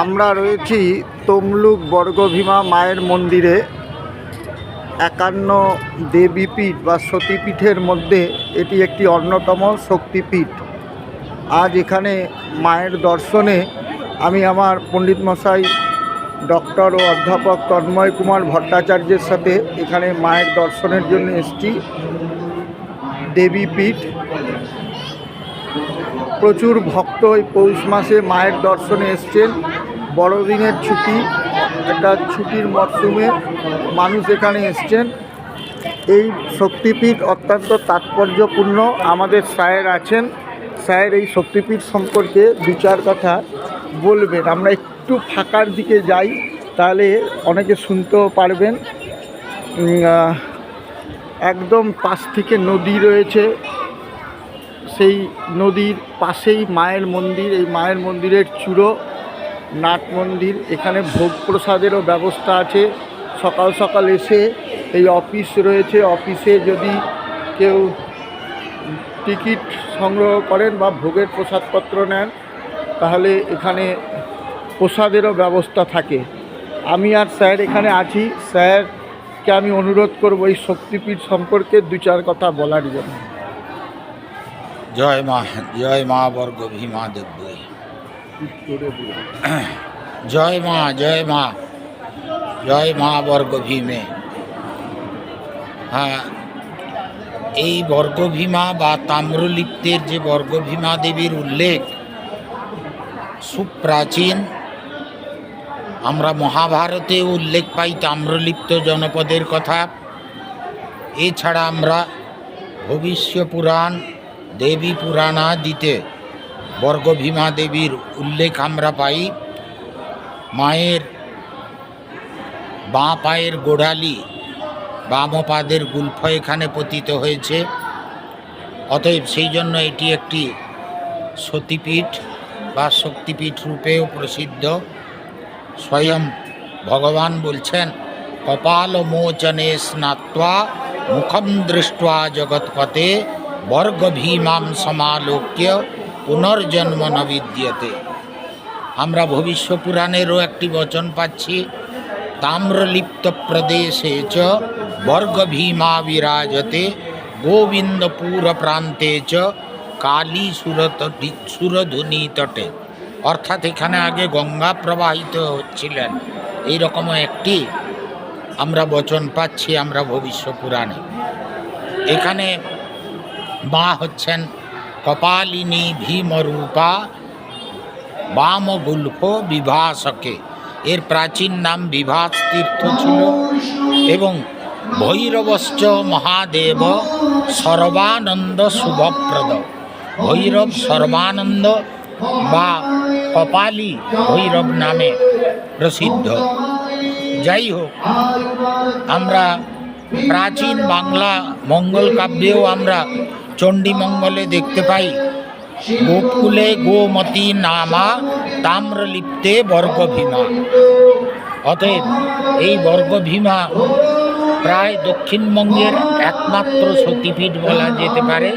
আমরা রয়েছি তমলুক বর্গভীমা মায়ের মন্দিরে। 51 দেবীপীঠ বা সতীপীঠের মধ্যে এটি একটি অন্যতম শক্তিপীঠ। আজ এখানে মায়ের দর্শনে আমি আমার পণ্ডিত মশাই ডক্টর ও অধ্যাপক তন্ময় কুমার ভট্টাচার্যের সাথে এখানে মায়ের দর্শনের জন্য এসেছি। দেবীপীঠ, প্রচুর ভক্ত এই পৌষ মাসে মায়ের দর্শনে এসছেন। বড়দিনের ছুটি, একটা ছুটির মরশুমে মানুষ এখানে এসছেন। এই শক্তিপীঠ অত্যন্ত তাৎপর্যপূর্ণ। আমাদের স্যার আছেন, স্যার এই শক্তিপীঠ সম্পর্কে দু চার কথা বলবেন। আমরা একটু ফাঁকার দিকে যাই, তাহলে অনেকে শুনতেও পারবেন। একদম পাশ থেকে নদী রয়েছে, সেই নদীর পাশেই মায়ের মন্দির। এই মায়ের মন্দিরের চূড়ো নাট মন্দির। এখানে ভোগ প্রসাদেরও ব্যবস্থা আছে। সকাল সকাল এসে এই অফিস রয়েছে, অফিসে যদি কেউ টিকিট সংগ্রহ করেন বা ভোগের প্রসাদপত্র নেন, তাহলে এখানে প্রসাদেরও ব্যবস্থা থাকে। আমি আর স্যার এখানে আছি। স্যারকে আমি অনুরোধ করব এই শক্তিপীঠ সম্পর্কে দু চার কথা বলার জন্য। জয় মা বর্গভীমা দেবী। জয় মা বর্গভীমে। হ্যাঁ, এই বর্গভীমা বা তাম্রলিপ্তের যে বর্গভীমা দেবীর উল্লেখ সুপ্রাচীন। আমরা মহাভারতে উল্লেখ পাই তাম্রলিপ্ত জনপদের কথা। এছাড়া আমরা ভবিষ্য পুরাণ, দেবী পুরাণাদিতে বর্গভীমা দেবীর উল্লেখ আমরা পাই। মায়ের বাঁ পায়ের গোড়ালি, বাম পাদের গুল্ফ এখানে পতিত হয়েছে। অতএব সেই জন্য এটি একটি সতীপীঠ বা শক্তিপীঠ রূপেও প্রসিদ্ধ। স্বয়ং ভগবান বলছেন, কপাল মোচনে স্নাত্বা মুখম দৃष्ट्वा জগৎপতে বর্গভীমাম সমালোক্য পুনর্জন্ম ন বিদ্যতে। আমরা ভবিষ্য পুরাণেরও একটি বচন পাচ্ছি, তাম্রলিপ্ত প্রদেশে চ বর্গভীমা বিরাজতে গোবিন্দপুর প্রান্তে চ কালী সুরধুনী তটে। অর্থাৎ এখানে আগে গঙ্গা প্রবাহিত হচ্ছিলেন, এইরকম একটি আমরা বচন পাচ্ছি আমরা ভবিষ্য পুরাণে। এখানে মা হচ্ছেন কপালিনী ভীমরূপা বাম গুল্ফ বিভাসকে। এর প্রাচীন নাম বিভাস তীর্থ ছিল। এবং ভৈরবশ্চ মহাদেব সর্বানন্দ শুভপ্রদ। ভৈরব সর্বানন্দ বা কপালী ভৈরব নামে প্রসিদ্ধ। যাই হোক, আমরা প্রাচীন বাংলা মঙ্গল কাব্যেও আমরা চণ্ডীমঙ্গলে দেখতে পাই, গোকুলে গোমতী নামা তাম্রলিপ্তে বর্গভীমা। অতএব এই বর্গভীমা প্রায় দক্ষিণবঙ্গের একমাত্র সতীপীঠ বলা যেতে পারে।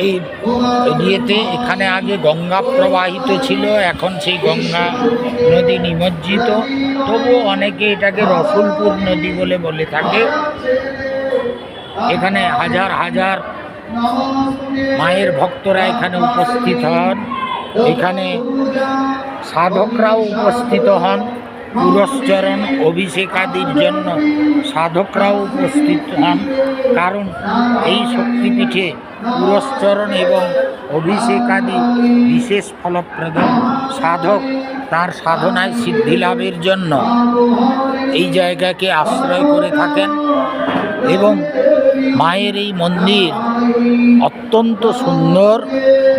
এই এরিয়াতে এখানে আগে গঙ্গা প্রবাহিত ছিল, এখন সেই গঙ্গা নদী নিমজ্জিত। তবুও অনেকে এটাকে রসুলপুর নদী বলে থাকে। এখানে হাজার হাজার মায়ের ভক্তরা এখানে উপস্থিত হন। এখানে সাধকরাও উপস্থিত হন। পুরস্চরণ অভিষেকাদির জন্য সাধকরাও উপস্থিত হন। কারণ এই শক্তিপীঠে পুরস্চরণ এবং অভিষেকাদি বিশেষ ফলপ্রদ। সাধক তার সাধনায় সিদ্ধি লাভের জন্য এই জায়গাকে আশ্রয় করে থাকেন। এবং মায়ের এই মন্দির অত্যন্ত সুন্দর,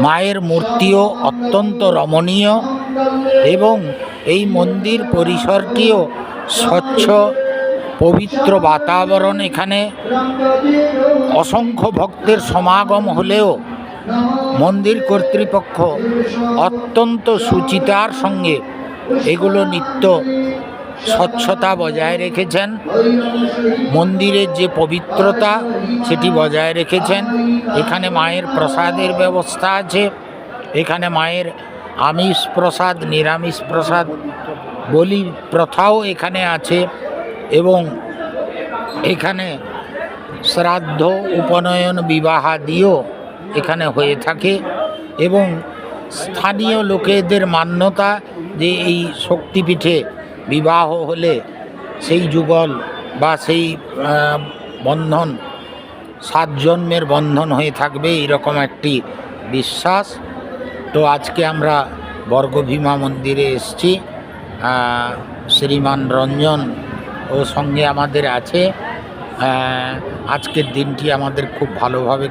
মায়ের মূর্তিও অত্যন্ত রমণীয় এবং এই মন্দির পরিসরটিও স্বচ্ছ পবিত্র বাতাবরণ। এখানে অসংখ্য ভক্তের সমাগম হলেও মন্দির কর্তৃপক্ষ অত্যন্ত সুচিতার সঙ্গে এগুলো নিত্য স্বচ্ছতা বজায় রেখেছেন। মন্দিরের যে পবিত্রতা সেটি বজায় রেখেছেন। এখানে মায়ের প্রসাদের ব্যবস্থা আছে। এখানে মায়ের আমিষ প্রসাদ নিরামিষ প্রসাদ বলি প্রথাও এখানে আছে এবং এখানে শ্রাদ্ধ উপনয়ন বিবাহাদিও এখানে হয়ে থাকে এবং স্থানীয় লোকেদের মান্যতা যে এই শক্তিপীঠে বিবাহ হলে সেই যুগল বা সেই বন্ধন 7 জন্মের বন্ধন হয়ে থাকবে, এইরকম একটি বিশ্বাস। তো আজকে আমরা বর্গভীমা মন্দিরে এসেছি, শ্রীমান রঞ্জন ও সঙ্গে আমাদের আছে। আজকের দিনটি আমাদের খুব ভালোভাবে